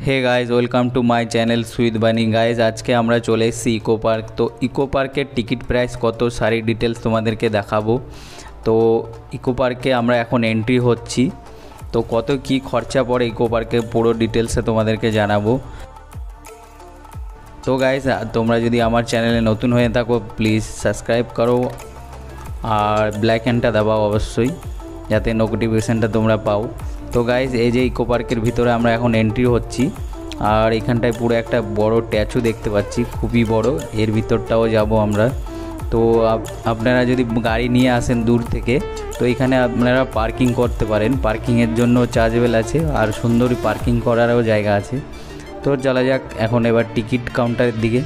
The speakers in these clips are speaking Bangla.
Hey guys welcome to my channel sweet bunny. Guys আজকে আমরা চলে এসেছি ইকো পার্ক। তো ইকো পার্কের টিকিট প্রাইস কত সারি ডিটেলস তোমাদেরকে দেখাবো। তো ইকো পার্কে আমরা এখন এন্ট্রি হচ্ছি, তো কত কি খরচা পড়ে ইকো পার্কে পুরো ডিটেলসে তোমাদেরকে জানাবো। তো গাইজ তোমরা যদি আমার চ্যানেলে নতুন হয়ে থাকো প্লিজ সাবস্ক্রাইব করো আর ব্ল্যাক হ্যান্ডটা দাবাও অবশ্যই, যাতে নোটিফিকেশানটা তোমরা পাও। তো গাইজ এই যে ইকো পার্কের ভিতরে আমরা এখন এন্ট্রি হচ্ছি, আর এখানটায় পুরো একটা বড় স্ট্যাচু দেখতে পাচ্ছি, খুবই বড়। এর ভিতরটাও যাব আমরা। তো আপনারা যদি গাড়ি নিয়ে আসেন দূর থেকে, তো এখানে আপনারা পার্কিং করতে পারেন। পার্কিংয়ের জন্য চার্জেবল আছে, আর সুন্দর পার্কিং করারও জায়গা আছে। তো চলা যাক এখন এবার টিকিট কাউন্টারের দিকে।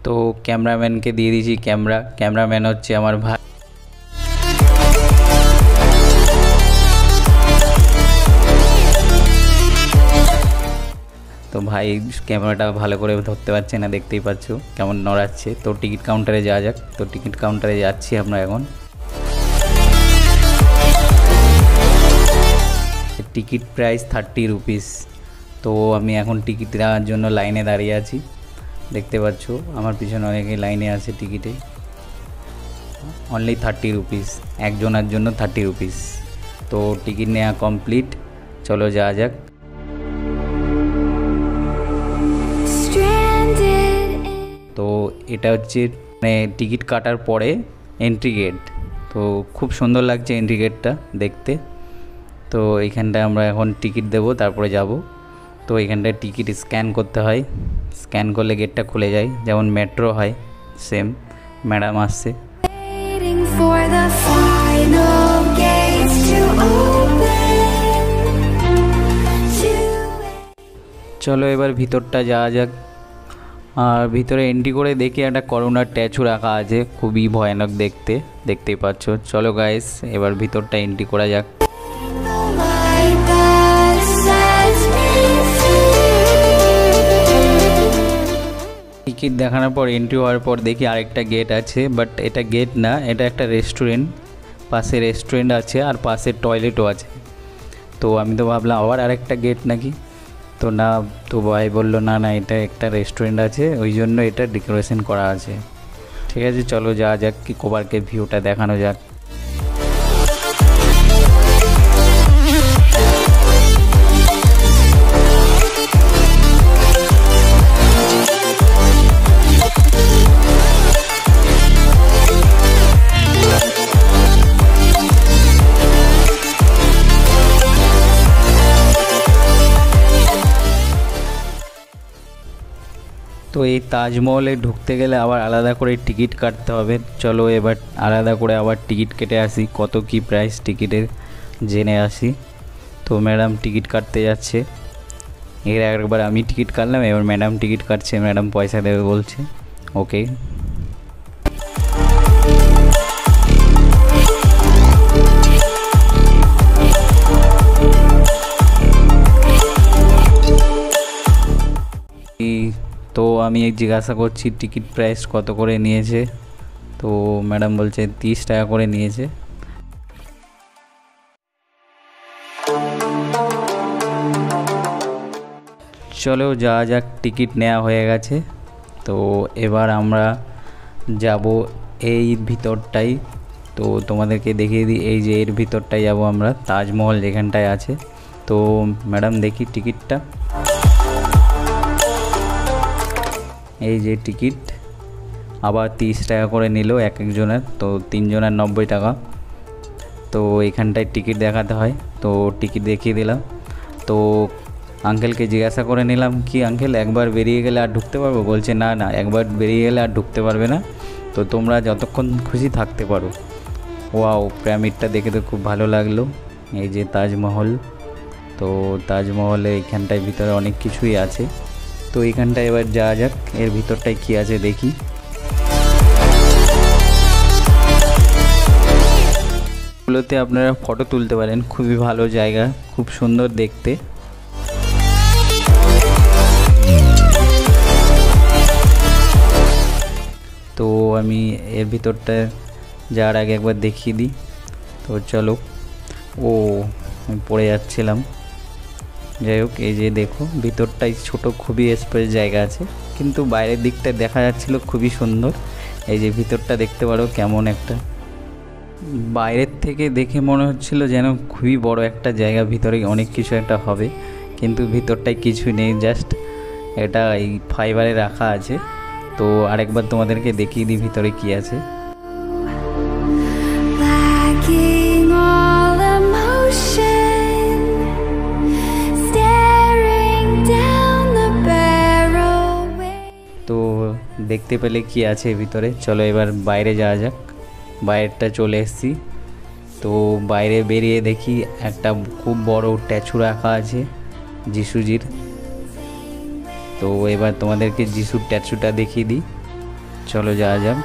তো ক্যামেরাম্যানকে দিয়ে দিয়েছি ক্যামেরাম্যান হচ্ছে আমার ভাই। তো ভাই ক্যামেরাটা ভালো করে ধরতে পারছে না, দেখতেই পাচ্ছ কেমন নড়াচ্ছে। তো টিকিট কাউন্টারে যাওয়া যাক। তো টিকিট কাউন্টারে যাচ্ছি আমরা এখন। Ticket price 30 rupees. তো আমি এখন টিকিট দেওয়ার জন্য লাইনে দাঁড়িয়ে আছি, দেখতে পাচ্ছ আমার পিছনে অনেকে লাইনে আছে টিকিটে। অনলি 30 রুপিস, একজনের জন্য 30 রুপিস। তো টিকিট নেওয়া কমপ্লিট, চলো যাওয়া যাক। তো এটা হচ্ছে মানে টিকিট কাটার পরে এন্ট্রি গেট। তো খুব সুন্দর লাগছে এন্ট্রি গেটটা দেখতে। তো এইখানটায় আমরা এখন টিকিট দেব, তারপরে যাব। তো এখানটায় টিকিট স্ক্যান করতে হয়, স্ক্যান করলে গেটটা খুলে যায়, যেমন মেট্রো হয় সেম। ম্যাডাম আসছে। চলো এবার ভিতরটা যাওয়া যাক। আর ভিতরে এন্ট্রি করে দেখি একটা করোনার স্ট্যাচু রাখা আছে, খুবই ভয়ানক দেখতে, দেখতেই পাচ্ছ। চলো গাইস এবার ভিতরটা এন্ট্রি করা যাক। টিকিট দেখানোর পর এন্ট্রি হওয়ার পর দেখি আরেকটা গেট আছে, বাট এটা গেট না, এটা একটা রেস্টুরেন্ট। পাশে রেস্টুরেন্ট আছে আর পাশে টয়লেটও আছে। তো আমি তো ভাবলাম আবার আরেকটা গেট নাকি, তো না, তো ভাই বললো না না এটা একটা রেস্টুরেন্ট আছে, ওই জন্য এটা ডেকোরেশন করা আছে। ঠিক আছে চলো যাওয়া যাক, ইকো পার্কের ভিউটা দেখানো যাক। তো এই তাজমহলে ঢুকতে গেলে আবার আলাদা করে টিকিট কাটতে হবে। চলো এবার আলাদা করে আবার টিকিট কেটে আসি, কত কি প্রাইস টিকিটের জেনে আসি। তো ম্যাডাম টিকিট কাটতে যাচ্ছে। এর একবার আমি টিকিট কাটলাম, এবার ম্যাডাম টিকিট কাটছে, ম্যাডাম পয়সা দেবে বলছে। ওকে। তো আমি জিজ্ঞাসা করছি টিকিট প্রাইস কত করে নিয়েছে। তো ম্যাডাম বলছে 30 টাকা করে নিয়েছে। চলো যাওয়া যাক, টিকিট নেওয়া হয়ে গেছে। তো এবার আমরা যাব এই ভিতরটাই। তো তোমাদেরকে দেখিয়ে দিই, এই যে এর ভিতরটাই যাব আমরা, তাজমহল যেখানটায় আছে। তো ম্যাডাম দেখি টিকিটটা, এই যে টিকিট আবার 30 টাকা করে নিল এক একজনের। তো 3 জনের 90 টাকা। তো এখানটায় টিকিট দেখাতে হয়, তো টিকিট দেখিয়ে দিলাম। তো আঙ্কেলকে জিজ্ঞাসা করে নিলাম কি আঙ্কেল একবার বেরিয়ে গেলে আর ঢুকতে পারবো? বলছে না না, একবার বেরিয়ে গেলে আর ঢুকতে পারবে না, তো তোমরা যতক্ষণ খুশি থাকতে পারো। ওয়াও, পিরামিডটা দেখে তো খুব ভালো লাগলো। এই যে তাজমহল। তো তাজমহলে এইখানটায় ভিতরে অনেক কিছুই আছে। তো এইখানটায় এবার যাওয়া যাক, এর ভিতরটায় কী আছে দেখি। এগুলোতে আপনারা ফটো তুলতে পারেন, খুবই ভালো জায়গা, খুব সুন্দর দেখতে। তো আমি এর ভিতরটা যাওয়ার আগে একবার দেখিয়ে দিই। তো চলো। ও আমি পড়ে যাচ্ছিলাম, যাই হোক, এই যে দেখো ভিতরটাই ছোট, খুবই স্পেস জায়গা আছে, কিন্তু বাইরের দিকটা দেখা যাচ্ছিল খুবই সুন্দর। এই যে ভিতরটা দেখতে পারো কেমন একটা, বাইরের থেকে দেখে মনে হচ্ছিল যেন খুবই বড় একটা জায়গা, ভিতরে অনেক কিছু একটা হবে, কিন্তু ভিতরটায় কিছু নেই, জাস্ট এটা এই ফাইবারে রাখা আছে। তো আরেকবার তোমাদেরকে দেখিয়ে দিই ভিতরে কি আছে। তো দেখতে পেলে কি আছে ভিতরে, চলো এবার বাইরে যাওয়া যাক। বাইরেটা চলে এসেছি। তো বাইরে বেরিয়ে দেখি একটা খুব বড় স্ট্যাচু রাখা আছে যিশুজির। তো এবার তোমাদেরকে যিশুর স্ট্যাচুটা দেখিয়ে দিই, চলো যাওয়া যাক।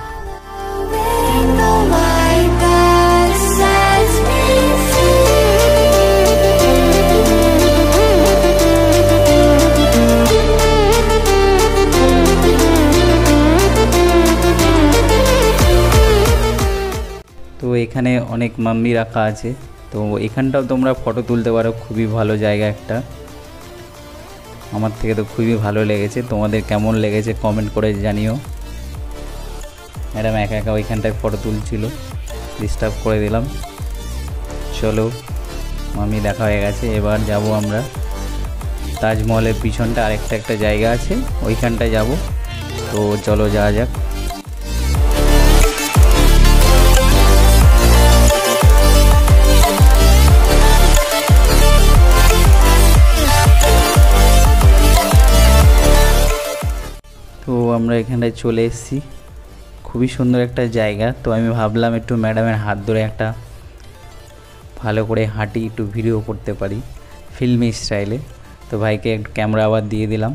তো এখানে অনেক মাম্মি রাখা আছে, তো এখানটাও তোমরা ফটো তুলতে পারো, খুবই ভালো জায়গা একটা। আমার থেকে তো খুবই ভালো লেগেছে, তোমাদের কেমন লেগেছে কমেন্ট করে জানিও। ম্যাডাম একা একা ওইখানটায় ফটো তুলছিল, ডিস্টার্ব করে দিলাম। চলো মাম্মি দেখা হয়ে গেছে, এবার যাব আমরা তাজমহলের পিছনটা আরেকটা একটা জায়গা আছে, ওইখানটায় যাব। তো চলো যাওয়া যাক। তো আমরা এখানটায় চলে এসেছি, খুবই সুন্দর একটা জায়গা। তো আমি ভাবলাম একটু ম্যাডামের হাত ধরে একটা ভালো করে হাঁটি, একটু ভিডিও করতে পারি ফিল্মি স্টাইলে। তো ভাইকে একটু ক্যামেরা আবার দিয়ে দিলাম।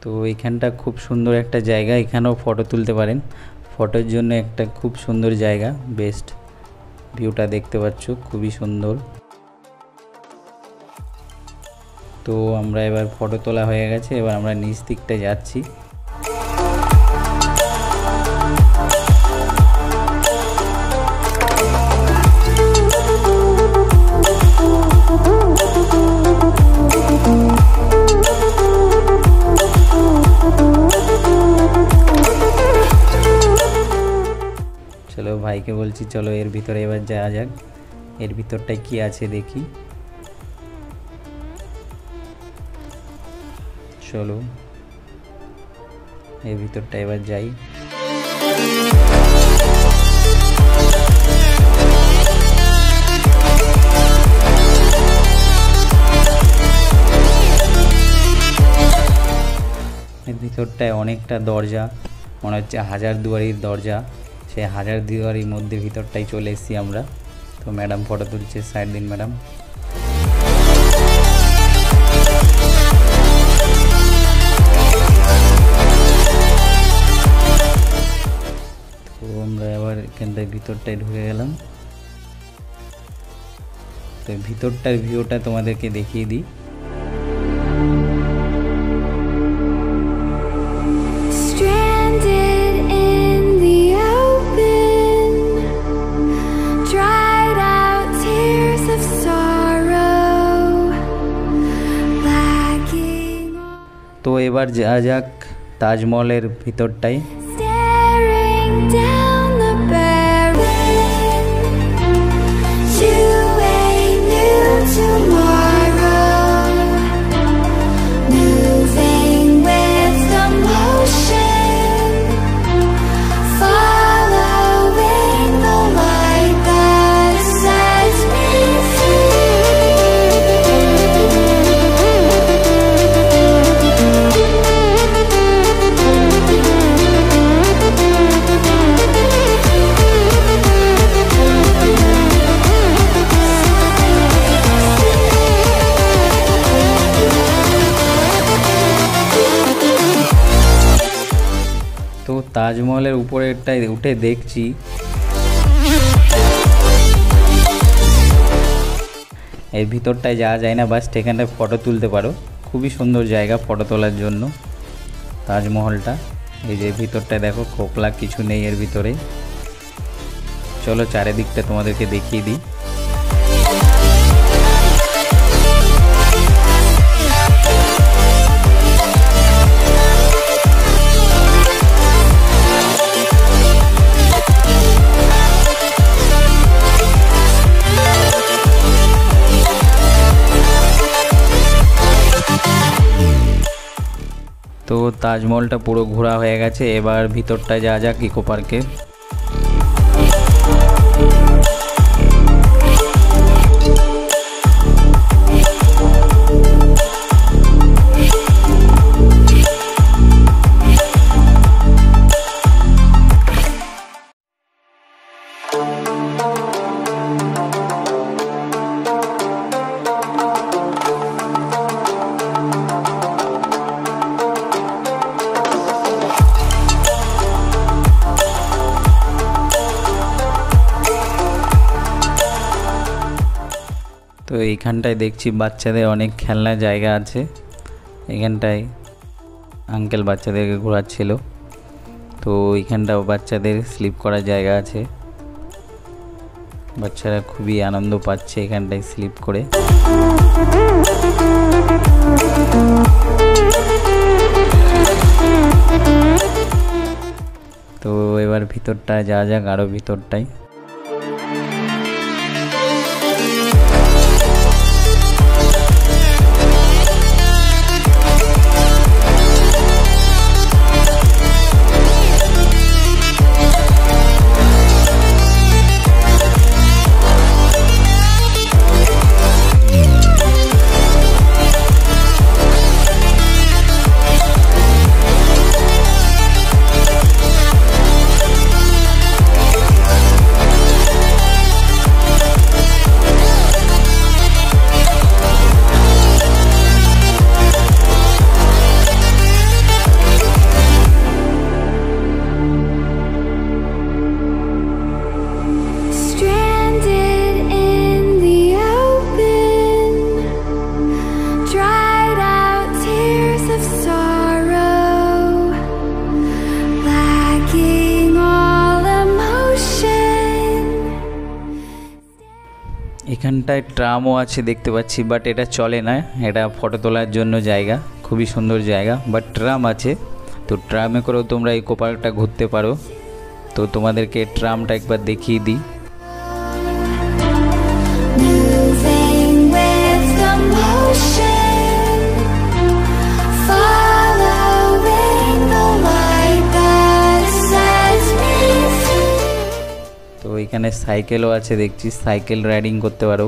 তো এইখানটা খুব সুন্দর একটা জায়গা, এখানেও ফটো তুলতে পারেন, ফটোর জন্য একটা খুব সুন্দর জায়গা, বেস্ট ভিউটা দেখতে পাচ্ছ, খুবই সুন্দর। তো আমরা এবার ফটো তোলা হয়ে গেছে, এবার আমরা নিচ দিকটা যাচ্ছি। চলো ভাইকে বলছি চলো এর ভিতরে এবার যাওয়া যাক, এর ভিতরটায় কি আছে দেখি। চলো এর ভিতরটা এবার যাই। এর ভিতরটায় অনেকটা দরজা, মনে হচ্ছে হাজারদুয়ারির দরজা, সেই হাজারদুয়ারির মধ্যে ভিতরটাই চলে এসেছি আমরা। তো ম্যাডাম ফটো তুলছে, সাইড দিন ম্যাডাম। তো আমরা আবার এখানটায় ভিতরটায় ঢুকে গেলাম। তো ভিতরটার ভিউটা তোমাদেরকে দেখিয়ে দিই। তো এবার যাওয়া যাক তাজমহলের ভিতরটায়। তাজমহলের উপরেরটায় উঠে দেখছি এর ভিতরটায় যাওয়া যায় না, বাস এখানটায় ফটো তুলতে পারো। খুবই সুন্দর জায়গা ফটো তোলার জন্য তাজমহলটা। এই যে ভিতরটায় দেখো খোকলা কিছু নেই এর ভিতরে। চলো চারিদিকটা তোমাদেরকে দেখিয়ে দিই। তো তাজমহলটা পুরো ঘোরা হয়ে গেছে, এবার ভিতরটায় যাওয়া যাক ইকো পার্কে। তো এইখানটায় দেখছি বাচ্চাদের অনেক খেলনার জায়গা আছে। এখানটায় আঙ্কেল বাচ্চাদেরকে ঘোরাচ্ছিল। তো এইখানটাও বাচ্চাদের স্লিপ করার জায়গা আছে, বাচ্চারা খুবই আনন্দ পাচ্ছে এখানটায় স্লিপ করে। তো এবার ভিতরটায় যাওয়া যাক, আরও ভিতরটায়। এখানটায় ট্রামও আছে দেখতে পাচ্ছি, বাট এটা চলে না, এটা ফটো তোলার জন্য জায়গা, খুবই সুন্দর জায়গা, বাট ট্রাম আছে। তো ট্রামে করেও তোমরা ইকো পার্কটা ঘুরতে পারো। তো তোমাদেরকে ট্রামটা একবার দেখিয়ে দিই। তো এখানে সাইকেলও আছে দেখছি, সাইকেল রাইডিং করতে পারো,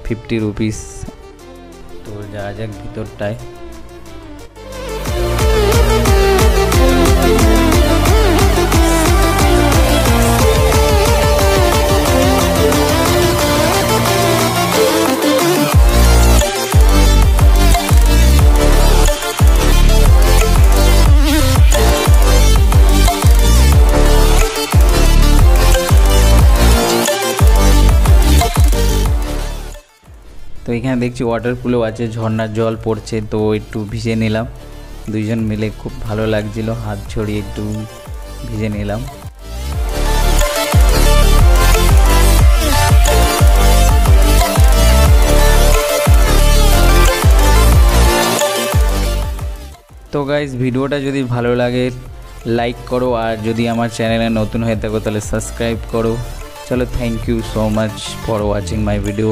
50 রুপিস। তো যাওয়া যাক ভিতরটায়। তো এখানে দেখছি ওয়াটারপুলও আছে, ঝর্ণার জল পড়ছে, তো একটু ভিজে নিলাম, দুইজন মিলে খুব ভালো লাগছিল, হাত ছড়িয়ে একটু ভিজে নিলাম। তো গাইস ভিডিওটা যদি ভালো লাগে লাইক করো, আর যদি আমার চ্যানেলে নতুন হয়ে থাকো তাহলে সাবস্ক্রাইব করো। চলো, thank you so much for watching my video.